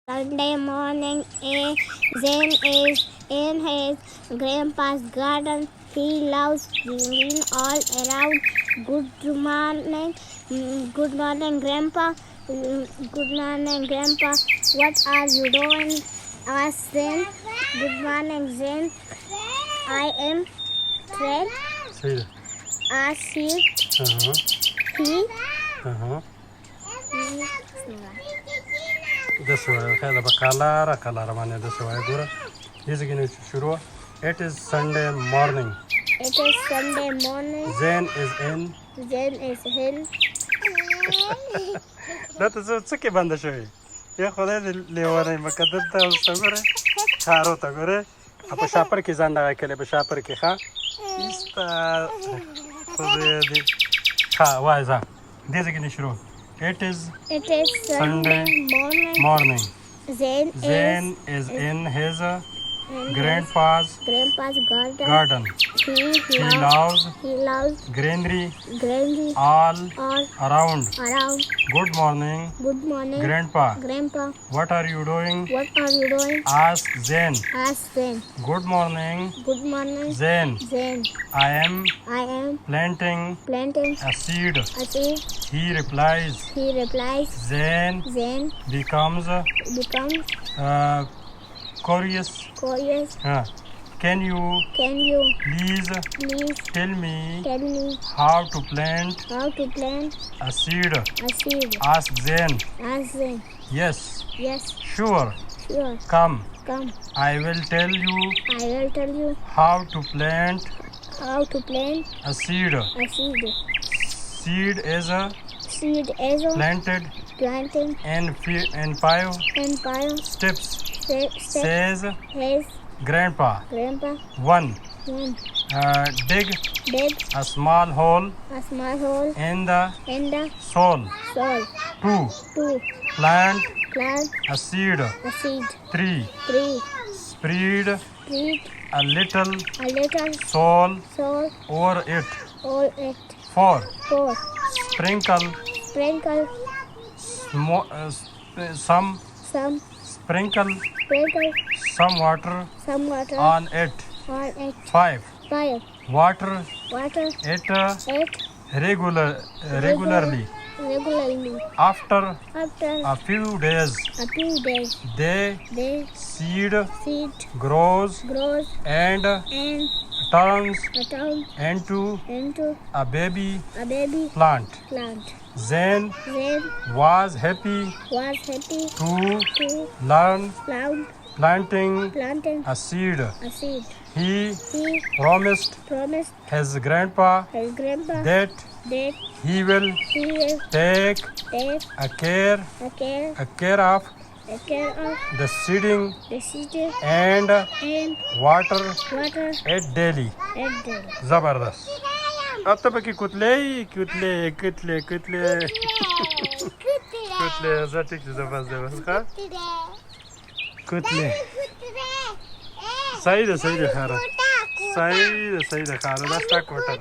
Sunday morning, Zen is in his grandpa's garden. He loves green all around. Good morning, Grandpa. Good morning, Grandpa. What are you doing? Asked Zen. Good morning, Zen. I am Fred. Saeed. Saeed. He. ده شوية هذا بكالارا معناه ده شوية دورة يزيد شروع. It is Sunday morning. It is Sunday morning. Zen is in. Zen is in. ده تسكي بند شوي يا خدای لیوانه مقدم ته وسمره خارو ته ګوره په شاپر کې ځان لګا کله په شاپر کې ښا استا خدای دې ښا وایزا دې ځکه نشرو. It is Sunday morning. Zen is in his grandpa's garden. He loves greenery all around. Good morning, Grandpa. What are you doing? Ask Zen. Good morning, Zen. I am planting a seed. He replies. Zen becomes curious. Can you please tell me how to plant a seed? Ask Zen. Yes, sure. Come. I will tell you how to plant a seed. Seed is planted in 5 steps, says Grandpa. 1. Dig a small hole in the soil. 2. Plant a seed. 3. Spread a little soil over it. 4. Sprinkle some water on it. 5. Water it regularly. After a few days, the seed grows and turns into a baby plant. Zen was happy to learn planting a seed. He promised his grandpa that he will take a care of the seeding and water it daily. Zabardast. आता बकी कुतले जाते की जबरदस्त का कुतले सही खारा सही खारा दस्ताक कोटा